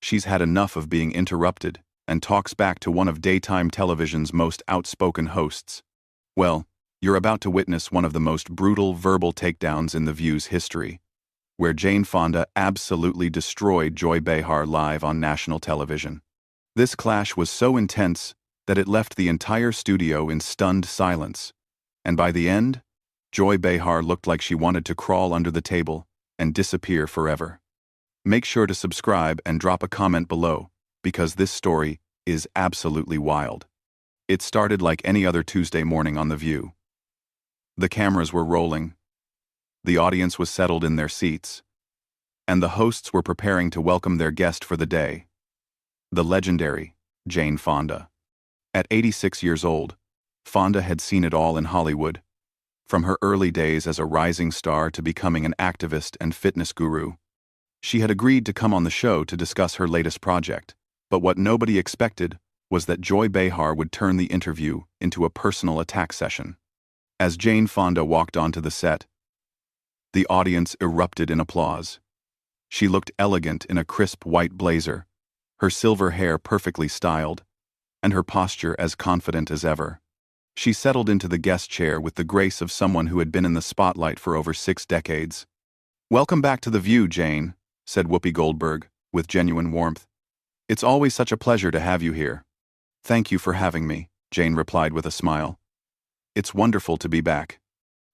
she's had enough of being interrupted and talks back to one of daytime television's most outspoken hosts. Well, you're about to witness one of the most brutal verbal takedowns in The View's history, where Jane Fonda absolutely destroyed Joy Behar live on national television. This clash was so intense that it left the entire studio in stunned silence, and by the end, Joy Behar looked like she wanted to crawl under the table and disappear forever. Make sure to subscribe and drop a comment below, because this story is absolutely wild. It started like any other Tuesday morning on The View. The cameras were rolling, the audience was settled in their seats, and the hosts were preparing to welcome their guest for the day, the legendary Jane Fonda. At 86 years old, Fonda had seen it all in Hollywood, from her early days as a rising star to becoming an activist and fitness guru. She had agreed to come on the show to discuss her latest project, but what nobody expected was that Joy Behar would turn the interview into a personal attack session. As Jane Fonda walked onto the set, the audience erupted in applause. She looked elegant in a crisp white blazer, her silver hair perfectly styled, and her posture as confident as ever. She settled into the guest chair with the grace of someone who had been in the spotlight for over 6 decades. "Welcome back to The View, Jane," said Whoopi Goldberg, with genuine warmth. "It's always such a pleasure to have you here." "Thank you for having me," Jane replied with a smile. "It's wonderful to be back."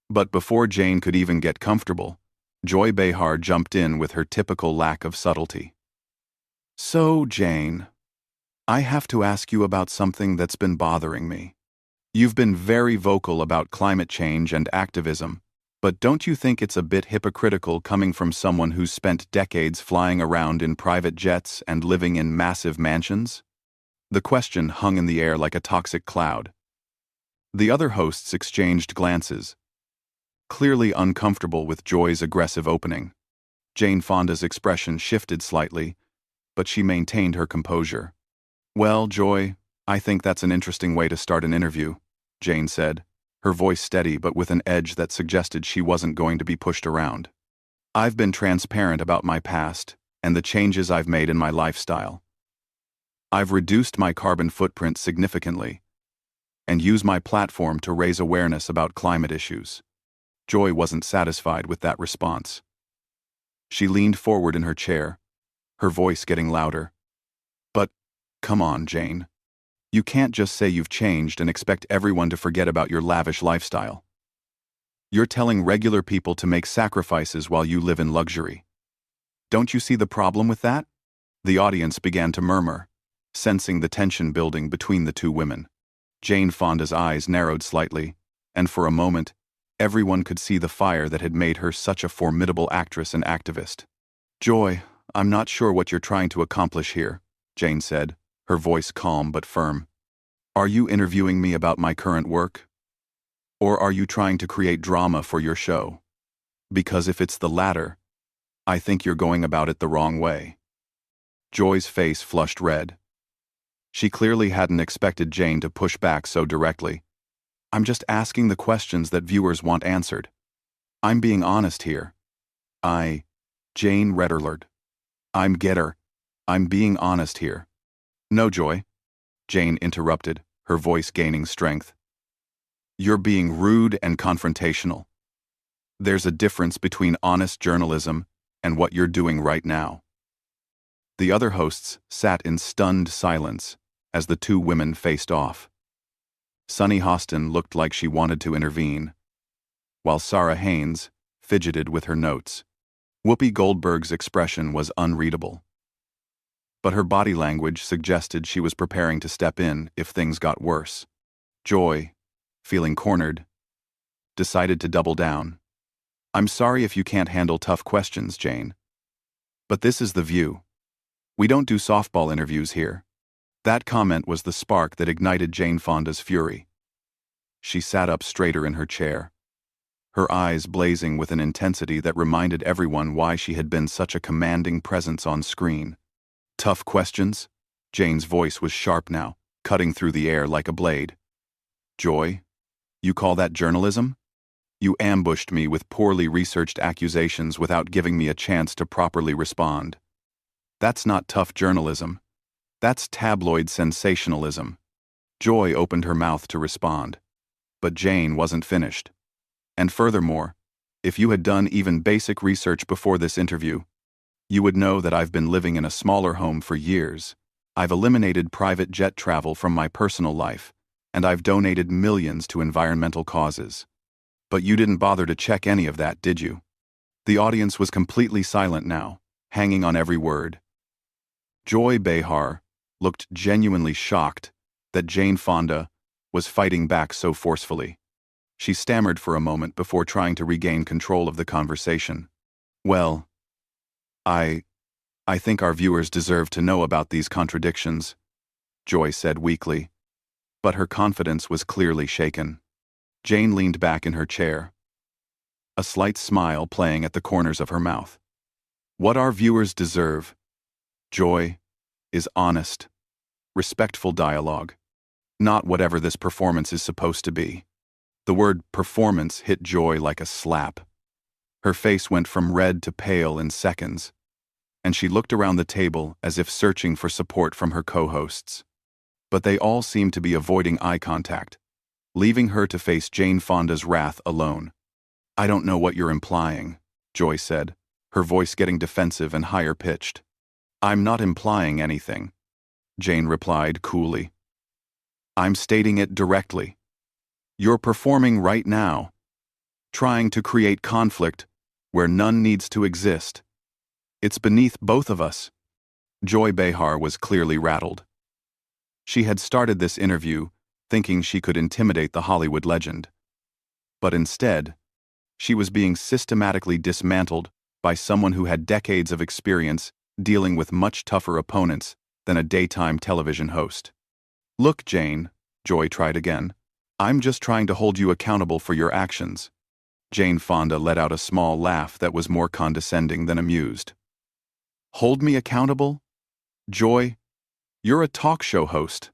But before Jane could even get comfortable, Joy Behar jumped in with her typical lack of subtlety. "So, Jane, I have to ask you about something that's been bothering me. You've been very vocal about climate change and activism, but don't you think it's a bit hypocritical coming from someone who's spent decades flying around in private jets and living in massive mansions?" The question hung in the air like a toxic cloud. The other hosts exchanged glances, clearly uncomfortable with Joy's aggressive opening. Jane Fonda's expression shifted slightly, but she maintained her composure. "Well, Joy, I think that's an interesting way to start an interview," Jane said, her voice steady but with an edge that suggested she wasn't going to be pushed around. "I've been transparent about my past and the changes I've made in my lifestyle. I've reduced my carbon footprint significantly and used my platform to raise awareness about climate issues." Joy wasn't satisfied with that response. She leaned forward in her chair, her voice getting louder. "But, come on, Jane. You can't just say you've changed and expect everyone to forget about your lavish lifestyle. You're telling regular people to make sacrifices while you live in luxury. Don't you see the problem with that?" The audience began to murmur, sensing the tension building between the two women. Jane Fonda's eyes narrowed slightly, and for a moment, everyone could see the fire that had made her such a formidable actress and activist. "Joy, I'm not sure what you're trying to accomplish here," Jane said, her voice calm but firm. "Are you interviewing me about my current work? Or are you trying to create drama for your show? Because if it's the latter, I think you're going about it the wrong way." Joy's face flushed red. She clearly hadn't expected Jane to push back so directly. "I'm just asking the questions that viewers want answered. I'm being honest here. Jane Redderlard. I'm being honest here." "No, Joy," Jane interrupted, her voice gaining strength. "You're being rude and confrontational. There's a difference between honest journalism and what you're doing right now." The other hosts sat in stunned silence as the two women faced off. Sunny Hostin looked like she wanted to intervene, while Sarah Haynes fidgeted with her notes. Whoopi Goldberg's expression was unreadable, but her body language suggested she was preparing to step in if things got worse. Joy, feeling cornered, decided to double down. "I'm sorry if you can't handle tough questions, Jane. But this is The View. We don't do softball interviews here." That comment was the spark that ignited Jane Fonda's fury. She sat up straighter in her chair, her eyes blazing with an intensity that reminded everyone why she had been such a commanding presence on screen. "Tough questions?" Jane's voice was sharp now, cutting through the air like a blade. "Joy, you call that journalism? You ambushed me with poorly researched accusations without giving me a chance to properly respond. That's not tough journalism. That's tabloid sensationalism. Joy opened her mouth to respond. But Jane wasn't finished. And furthermore, if you had done even basic research before this interview, you would know that I've been living in a smaller home for years. I've eliminated private jet travel from my personal life, and I've donated millions to environmental causes. But you didn't bother to check any of that, did you? The audience was completely silent now, hanging on every word. Joy Behar looked genuinely shocked that Jane Fonda was fighting back so forcefully. She stammered for a moment before trying to regain control of the conversation. Well, I think our viewers deserve to know about these contradictions, Joy said weakly, but her confidence was clearly shaken. Jane leaned back in her chair, a slight smile playing at the corners of her mouth. What our viewers deserve, Joy, is honest, respectful dialogue, not whatever this performance is supposed to be. The word performance hit Joy like a slap. Her face went from red to pale in seconds, and she looked around the table as if searching for support from her co-hosts. But they all seemed to be avoiding eye contact, leaving her to face Jane Fonda's wrath alone. I don't know what you're implying, Joy said, her voice getting defensive and higher-pitched. I'm not implying anything, Jane replied coolly. I'm stating it directly. You're performing right now, trying to create conflict where none needs to exist. It's beneath both of us. Joy Behar was clearly rattled. She had started this interview thinking she could intimidate the Hollywood legend. But instead, she was being systematically dismantled by someone who had decades of experience dealing with much tougher opponents than a daytime television host. Look, Jane, Joy tried again. I'm just trying to hold you accountable for your actions. Jane Fonda let out a small laugh that was more condescending than amused. Hold me accountable? Joy, you're a talk show host,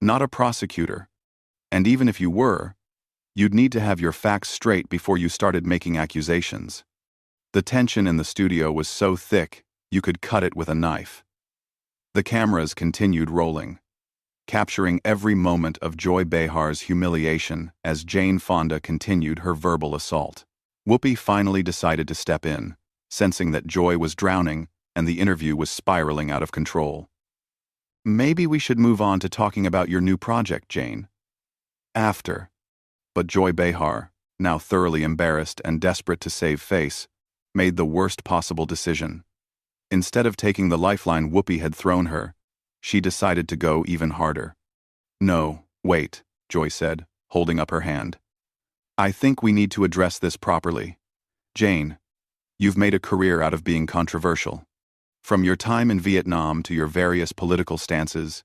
not a prosecutor. And even if you were, you'd need to have your facts straight before you started making accusations. The tension in the studio was so thick, you could cut it with a knife. The cameras continued rolling, capturing every moment of Joy Behar's humiliation as Jane Fonda continued her verbal assault. Whoopi finally decided to step in, sensing that Joy was drowning and the interview was spiraling out of control. Maybe we should move on to talking about your new project, Jane. After. But Joy Behar, now thoroughly embarrassed and desperate to save face, made the worst possible decision. Instead of taking the lifeline Whoopi had thrown her, she decided to go even harder. No, wait, Joy said, holding up her hand. I think we need to address this properly. Jane, you've made a career out of being controversial. From your time in Vietnam to your various political stances,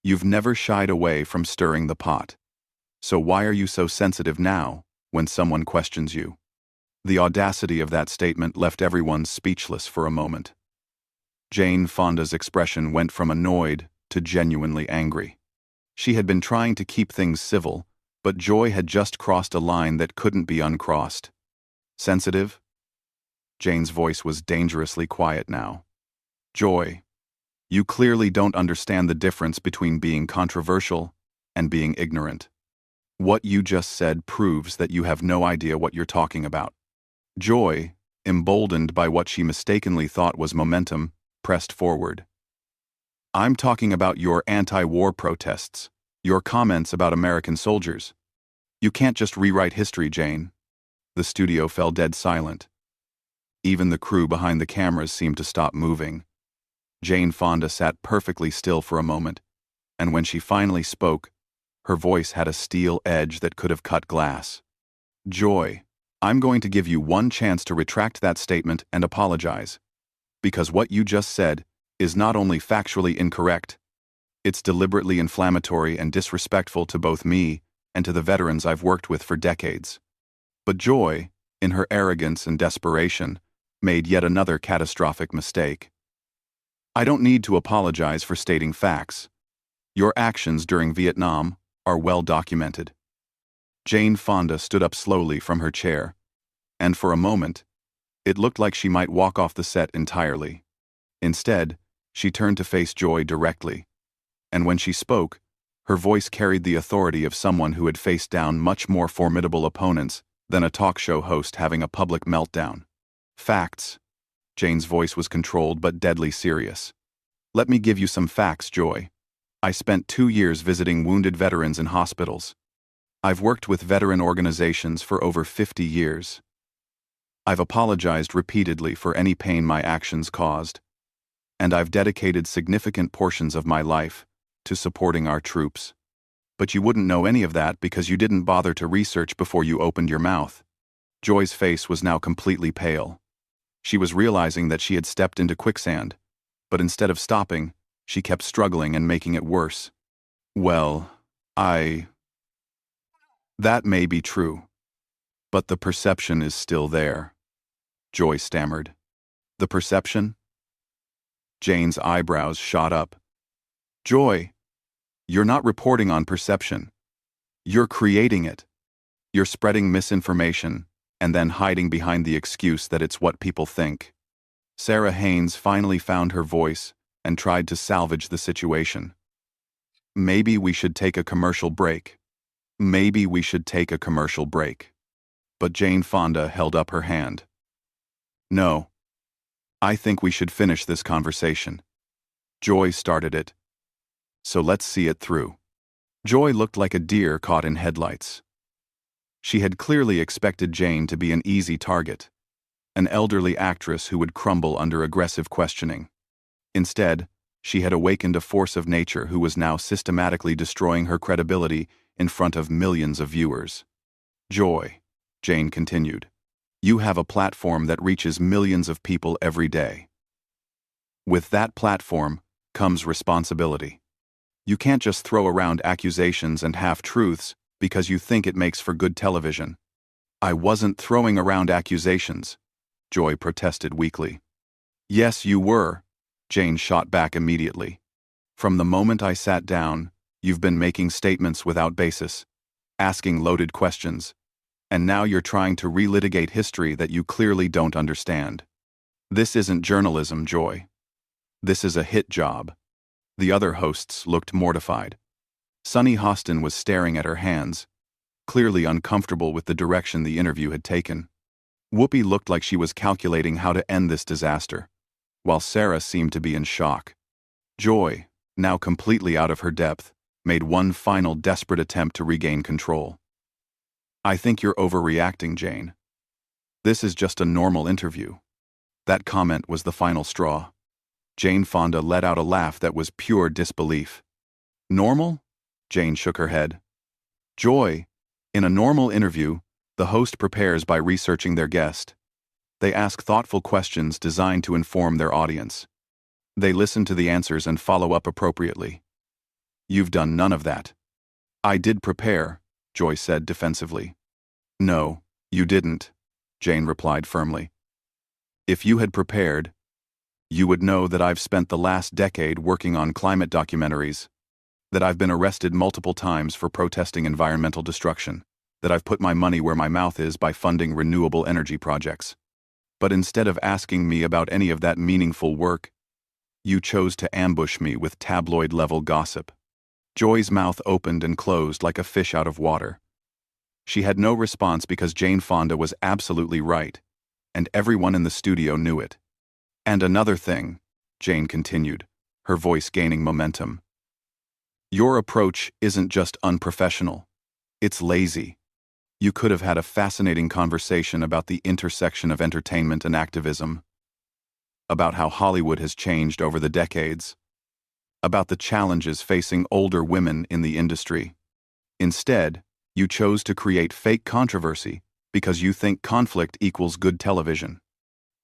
you've never shied away from stirring the pot. So why are you so sensitive now when someone questions you? The audacity of that statement left everyone speechless for a moment. Jane Fonda's expression went from annoyed to genuinely angry. She had been trying to keep things civil, but Joy had just crossed a line that couldn't be uncrossed. Sensitive? Jane's voice was dangerously quiet now. Joy, you clearly don't understand the difference between being controversial and being ignorant. What you just said proves that you have no idea what you're talking about. Joy, emboldened by what she mistakenly thought was momentum, pressed forward. I'm talking about your anti-war protests, your comments about American soldiers. You can't just rewrite history, Jane. The studio fell dead silent. Even the crew behind the cameras seemed to stop moving. Jane Fonda sat perfectly still for a moment, and when she finally spoke, her voice had a steel edge that could have cut glass. Joy, I'm going to give you one chance to retract that statement and apologize. Because what you just said is not only factually incorrect, it's deliberately inflammatory and disrespectful to both me and to the veterans I've worked with for decades. But Joy, in her arrogance and desperation, made yet another catastrophic mistake. I don't need to apologize for stating facts. Your actions during Vietnam are well documented. Jane Fonda stood up slowly from her chair, and for a moment, it looked like she might walk off the set entirely. Instead, She turned to face Joy directly, and when she spoke, her voice carried the authority of someone who had faced down much more formidable opponents than a talk show host having a public meltdown. Facts. Jane's voice was controlled but deadly serious. Let me give you some facts, Joy. I spent 2 years visiting wounded veterans in hospitals. I've worked with veteran organizations for over 50 years. I've apologized repeatedly for any pain my actions caused. And I've dedicated significant portions of my life to supporting our troops. But you wouldn't know any of that because you didn't bother to research before you opened your mouth. Joy's face was now completely pale. She was realizing that she had stepped into quicksand, but instead of stopping, she kept struggling and making it worse. Well, that may be true, but the perception is still there, Joy stammered. The perception? Jane's eyebrows shot up. Joy, you're not reporting on perception. You're creating it. You're spreading misinformation and then hiding behind the excuse that it's what people think. Sarah Haynes finally found her voice and tried to salvage the situation. Maybe we should take a commercial break. Maybe we should take a commercial break. But Jane Fonda held up her hand. No. I think we should finish this conversation. Joy started it. So let's see it through. Joy looked like a deer caught in headlights. She had clearly expected Jane to be an easy target, an elderly actress who would crumble under aggressive questioning. Instead, she had awakened a force of nature who was now systematically destroying her credibility in front of millions of viewers. Joy, Jane continued, you have a platform that reaches millions of people every day. With that platform comes responsibility. You can't just throw around accusations and half-truths because you think it makes for good television. I wasn't throwing around accusations, Joy protested weakly. Yes, you were, Jane shot back immediately. From the moment I sat down, you've been making statements without basis, asking loaded questions, and now you're trying to relitigate history that you clearly don't understand. This isn't journalism, Joy. This is a hit job. The other hosts looked mortified. Sunny Hostin was staring at her hands, clearly uncomfortable with the direction the interview had taken. Whoopi looked like she was calculating how to end this disaster, while Sarah seemed to be in shock. Joy, now completely out of her depth, made one final desperate attempt to regain control. I think you're overreacting, Jane. This is just a normal interview. That comment was the final straw. Jane Fonda let out a laugh that was pure disbelief. Normal? Jane shook her head. Joy, in a normal interview, the host prepares by researching their guest. They ask thoughtful questions designed to inform their audience. They listen to the answers and follow up appropriately. You've done none of that. I did prepare, Joy said defensively. No, you didn't, Jane replied firmly. If you had prepared, you would know that I've spent the last decade working on climate documentaries, that I've been arrested multiple times for protesting environmental destruction, that I've put my money where my mouth is by funding renewable energy projects. But instead of asking me about any of that meaningful work, you chose to ambush me with tabloid-level gossip. Joy's mouth opened and closed like a fish out of water. She had no response because Jane Fonda was absolutely right, and everyone in the studio knew it. And another thing, Jane continued, her voice gaining momentum. Your approach isn't just unprofessional. It's lazy. You could have had a fascinating conversation about the intersection of entertainment and activism, about how Hollywood has changed over the decades, about the challenges facing older women in the industry. Instead, you chose to create fake controversy because you think conflict equals good television.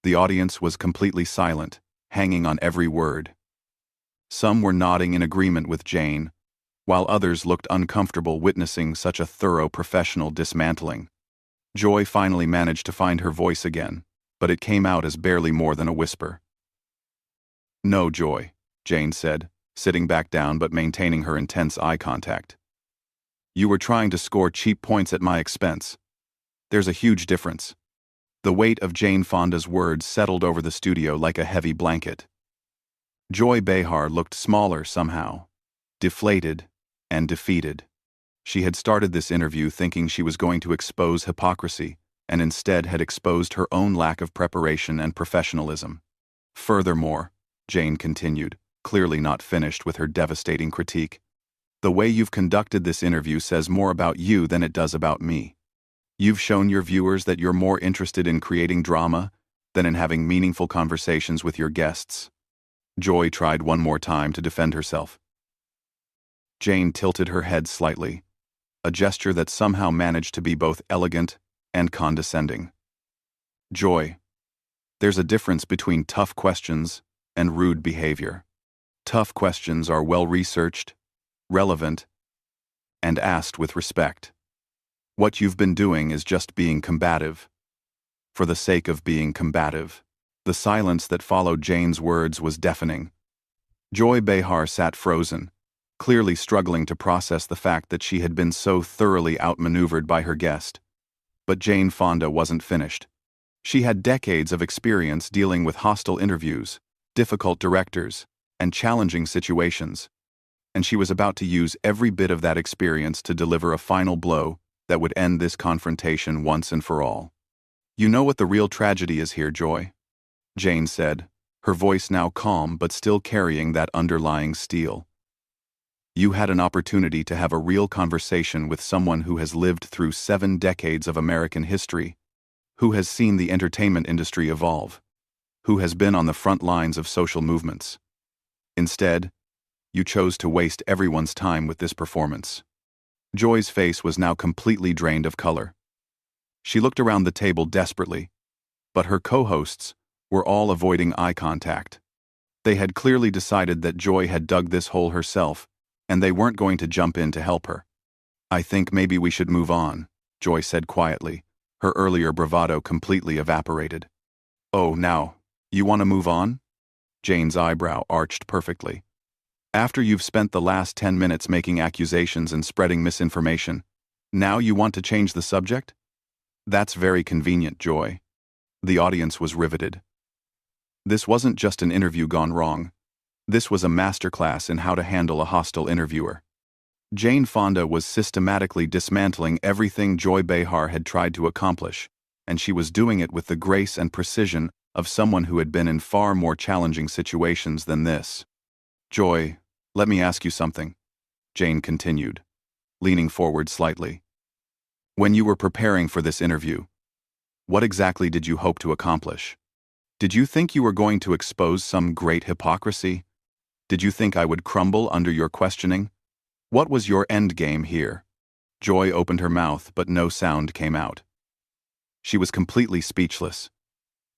The audience was completely silent, hanging on every word. Some were nodding in agreement with Jane, while others looked uncomfortable witnessing such a thorough professional dismantling. Joy finally managed to find her voice again, but it came out as barely more than a whisper. No, Joy, Jane said, sitting back down but maintaining her intense eye contact. You were trying to score cheap points at my expense. There's a huge difference. The weight of Jane Fonda's words settled over the studio like a heavy blanket. Joy Behar looked smaller somehow, deflated and defeated. She had started this interview thinking she was going to expose hypocrisy, and instead had exposed her own lack of preparation and professionalism. Furthermore, Jane continued, clearly not finished with her devastating critique, the way you've conducted this interview says more about you than it does about me. You've shown your viewers that you're more interested in creating drama than in having meaningful conversations with your guests. Joy tried one more time to defend herself. Jane tilted her head slightly, a gesture that somehow managed to be both elegant and condescending. Joy, there's a difference between tough questions and rude behavior. Tough questions are well-researched, relevant, and asked with respect. What you've been doing is just being combative. For the sake of being combative. The silence that followed Jane's words was deafening. Joy Behar sat frozen, clearly struggling to process the fact that she had been so thoroughly outmaneuvered by her guest. But Jane Fonda wasn't finished. She had decades of experience dealing with hostile interviews, difficult directors, and challenging situations. And she was about to use every bit of that experience to deliver a final blow that would end this confrontation once and for all. You know what the real tragedy is here, Joy? Jane said, her voice now calm but still carrying that underlying steel. You had an opportunity to have a real conversation with someone who has lived through 7 decades of American history, who has seen the entertainment industry evolve, who has been on the front lines of social movements. Instead, you chose to waste everyone's time with this performance. Joy's face was now completely drained of color. She looked around the table desperately, but her co-hosts were all avoiding eye contact. They had clearly decided that Joy had dug this hole herself, and they weren't going to jump in to help her. I think maybe we should move on, Joy said quietly, her earlier bravado completely evaporated. Oh, now, you want to move on? Jane's eyebrow arched perfectly. After you've spent the last 10 minutes making accusations and spreading misinformation, now you want to change the subject? That's very convenient, Joy. The audience was riveted. This wasn't just an interview gone wrong. This was a masterclass in how to handle a hostile interviewer. Jane Fonda was systematically dismantling everything Joy Behar had tried to accomplish, and she was doing it with the grace and precision of someone who had been in far more challenging situations than this. Joy, let me ask you something, Jane continued, leaning forward slightly. When you were preparing for this interview, what exactly did you hope to accomplish? Did you think you were going to expose some great hypocrisy? Did you think I would crumble under your questioning? What was your end game here? Joy opened her mouth, but no sound came out. She was completely speechless,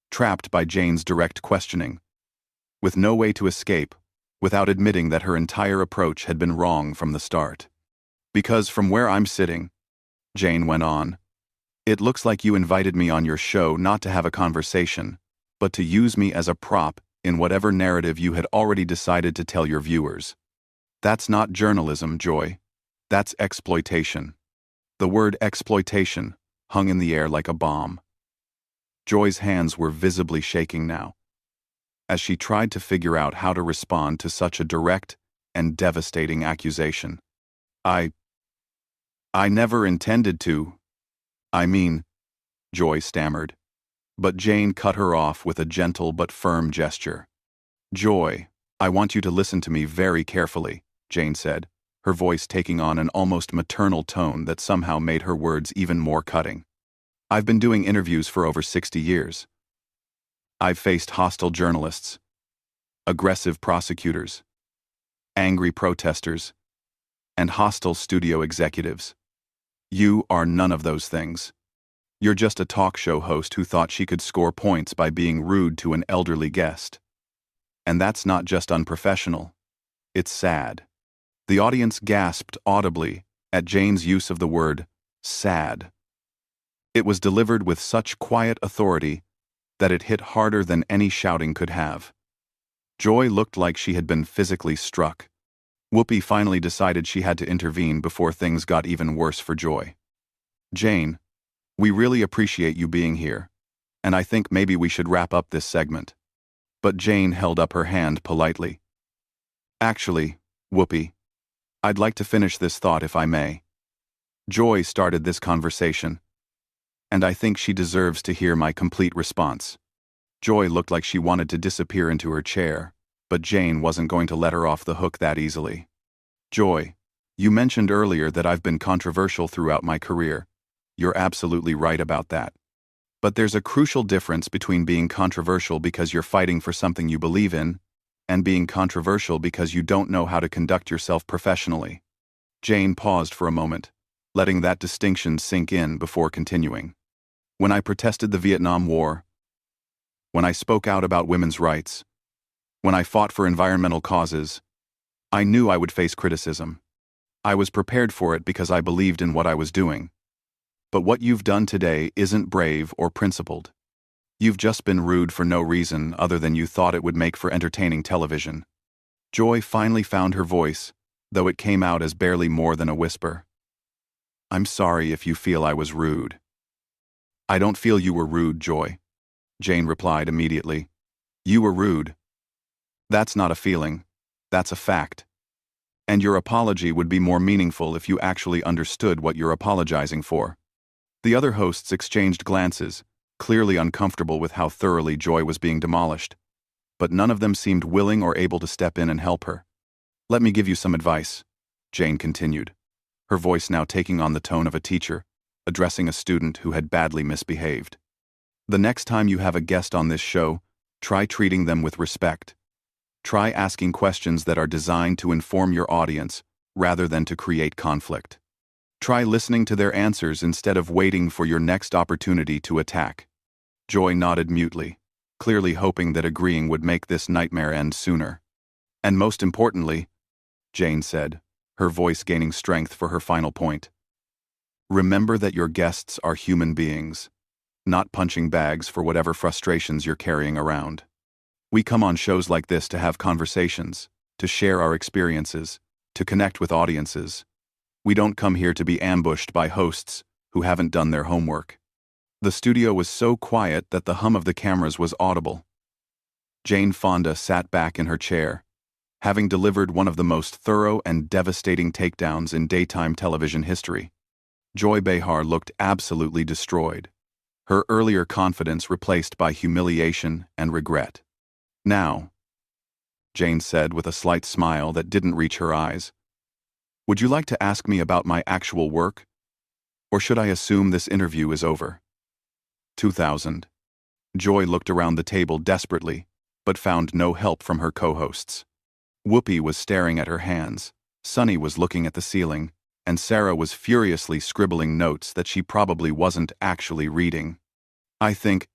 trapped by Jane's direct questioning, with no way to escape, without admitting that her entire approach had been wrong from the start. Because from where I'm sitting, Jane went on, it looks like you invited me on your show not to have a conversation, but to use me as a prop in whatever narrative you had already decided to tell your viewers. That's not journalism, Joy. That's exploitation. The word exploitation hung in the air like a bomb. Joy's hands were visibly shaking now, as she tried to figure out how to respond to such a direct and devastating accusation. I never intended to. I mean, Joy stammered. But Jane cut her off with a gentle but firm gesture. Joy, I want you to listen to me very carefully, Jane said, her voice taking on an almost maternal tone that somehow made her words even more cutting. I've been doing interviews for over 60 years. I've faced hostile journalists, aggressive prosecutors, angry protesters, and hostile studio executives. You are none of those things. You're just a talk show host who thought she could score points by being rude to an elderly guest. And that's not just unprofessional. It's sad. The audience gasped audibly at Jane's use of the word sad. It was delivered with such quiet authority that it hit harder than any shouting could have. Joy looked like she had been physically struck. Whoopi finally decided she had to intervene before things got even worse for Joy. Jane, we really appreciate you being here, and I think maybe we should wrap up this segment. But Jane held up her hand politely. Actually, Whoopi, I'd like to finish this thought if I may. Joy started this conversation, and I think she deserves to hear my complete response. Joy looked like she wanted to disappear into her chair, but Jane wasn't going to let her off the hook that easily. Joy, you mentioned earlier that I've been controversial throughout my career. You're absolutely right about that. But there's a crucial difference between being controversial because you're fighting for something you believe in, and being controversial because you don't know how to conduct yourself professionally. Jane paused for a moment, letting that distinction sink in before continuing. When I protested the Vietnam War, when I spoke out about women's rights, when I fought for environmental causes, I knew I would face criticism. I was prepared for it because I believed in what I was doing. But what you've done today isn't brave or principled. You've just been rude for no reason other than you thought it would make for entertaining television. Joy finally found her voice, though it came out as barely more than a whisper. I'm sorry if you feel I was rude. I don't feel you were rude, Joy, Jane replied immediately. You were rude. That's not a feeling, that's a fact. And your apology would be more meaningful if you actually understood what you're apologizing for. The other hosts exchanged glances, clearly uncomfortable with how thoroughly Joy was being demolished. But none of them seemed willing or able to step in and help her. Let me give you some advice, Jane continued, her voice now taking on the tone of a teacher, addressing a student who had badly misbehaved. The next time you have a guest on this show, try treating them with respect. Try asking questions that are designed to inform your audience, rather than to create conflict. Try listening to their answers instead of waiting for your next opportunity to attack. Joy nodded mutely, clearly hoping that agreeing would make this nightmare end sooner. And most importantly, Jane said, her voice gaining strength for her final point, remember that your guests are human beings, not punching bags for whatever frustrations you're carrying around. We come on shows like this to have conversations, to share our experiences, to connect with audiences. We don't come here to be ambushed by hosts who haven't done their homework. The studio was so quiet that the hum of the cameras was audible. Jane Fonda sat back in her chair, having delivered one of the most thorough and devastating takedowns in daytime television history. Joy Behar looked absolutely destroyed, her earlier confidence replaced by humiliation and regret. Now, Jane said with a slight smile that didn't reach her eyes, would you like to ask me about my actual work? Or should I assume this interview is over? 2000. Joy looked around the table desperately, but found no help from her co-hosts. Whoopi was staring at her hands, Sunny was looking at the ceiling, and Sarah was furiously scribbling notes that she probably wasn't actually reading. I think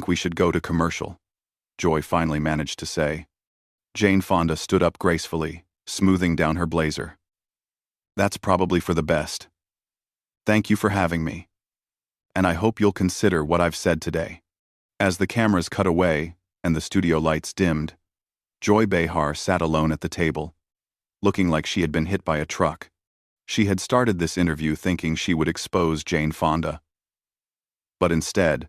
we should go to commercial, Joy finally managed to say. Jane Fonda stood up gracefully, smoothing down her blazer. That's probably for the best. Thank you for having me. And I hope you'll consider what I've said today. As the cameras cut away and the studio lights dimmed, Joy Behar sat alone at the table, looking like she had been hit by a truck. She had started this interview thinking she would expose Jane Fonda. But instead,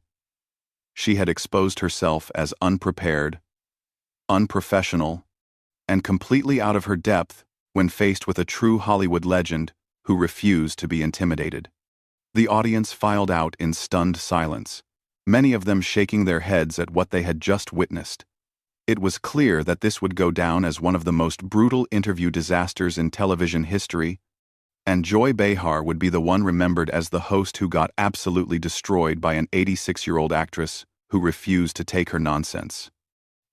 she had exposed herself as unprepared, unprofessional, and completely out of her depth when faced with a true Hollywood legend who refused to be intimidated. The audience filed out in stunned silence, many of them shaking their heads at what they had just witnessed. It was clear that this would go down as one of the most brutal interview disasters in television history, and Joy Behar would be the one remembered as the host who got absolutely destroyed by an 86-year-old actress who refused to take her nonsense.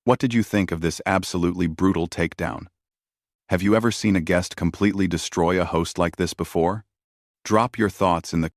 What did you think of this absolutely brutal takedown? Have you ever seen a guest completely destroy a host like this before? Drop your thoughts in the